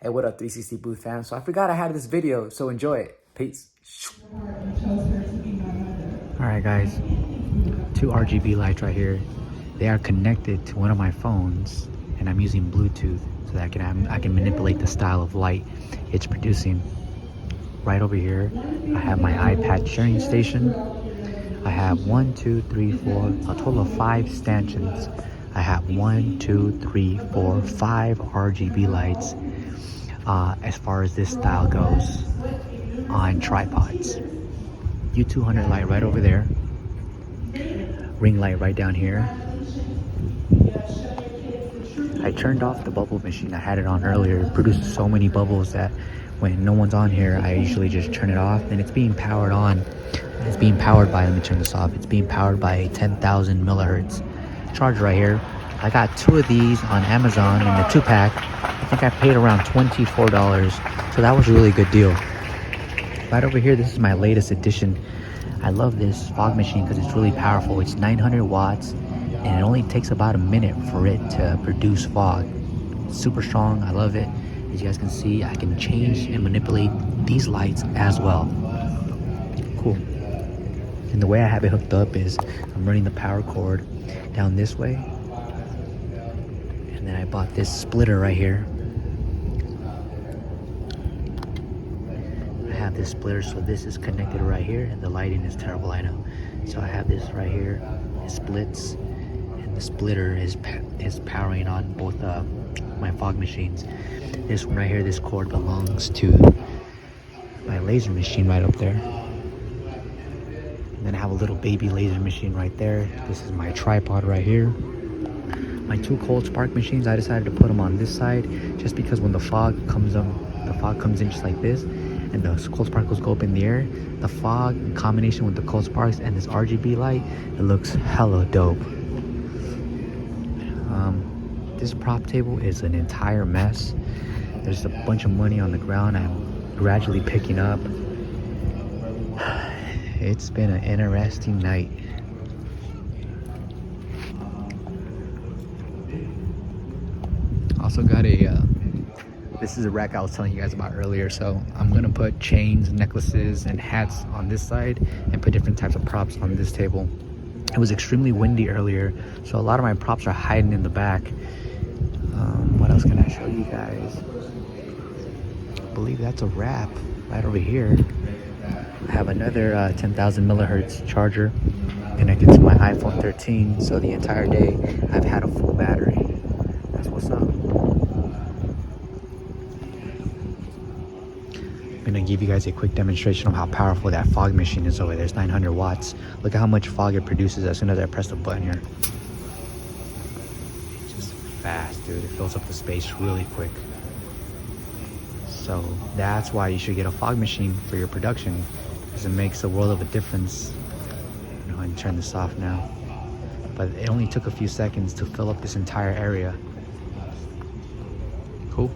Hey, what up 360 booth fam? So I forgot I had this video, so enjoy it. Peace. Alright guys, two RGB lights right here. They are connected to one of my phones and I'm using Bluetooth so that I can manipulate the style of light it's producing. Right over here, I have my iPad sharing station. I have 1, 2, 3, 4, a total of 5 stanchions. I have 1, 2, 3, 4, 5 RGB lights as far as this style goes on tripods. U200 light right over there. Ring light right down here. I turned off the bubble machine. I had it on earlier. It produced so many bubbles that when no one's on here, I usually just turn it off. And it's being powered on. It's being powered by, let me turn this off. It's being powered by a 10,000 millihertz charger right here. I got 2 of these on Amazon in the 2-pack. I think I paid around $24. So that was a really good deal. Right over here, this is my latest addition. I love this fog machine because it's really powerful. It's 900 watts and it only takes about a minute for it to produce fog. It's super strong. I love it. As you guys can see, I can change and manipulate these lights as well. Cool. And the way I have it hooked up is I'm running the power cord down this way. And then I bought this splitter right here. I have this splitter, so this is connected right here, and the lighting is terrible, I know. So I have this right here, it splits, and the splitter is powering on both my fog machines. This one right here, this cord belongs to my laser machine right up there. And then I have a little baby laser machine right there. This is my tripod right here. My 2 cold spark machines, I decided to put them on this side just because when the fog comes in just like this, and the cold sparkles go up in the air, the fog in combination with the cold sparks and this RGB light, it looks hella dope. This prop table is an entire mess. There's a bunch of money on the ground I'm gradually picking up. It's been an interesting night. Also got this is a rack I was telling you guys about earlier, so I'm gonna put chains, necklaces, and hats on this side and put different types of props on this table. It was extremely windy earlier, so a lot of my props are hiding in the back. What else can I show you guys? I believe that's a wrap right over here. I have another 10,000 millihertz charger connected to my iPhone 13, so the entire day I've had a full battery. That's what's up. I'm gonna give you guys a quick demonstration of how powerful that fog machine is over there. It's 900 watts. Look at how much fog it produces as soon as I press the button here. It's just fast, dude. It fills up the space really quick. So that's why you should get a fog machine for your production, because it makes a world of a difference. I'm going to turn this off now. But it only took a few seconds to fill up this entire area. Cool.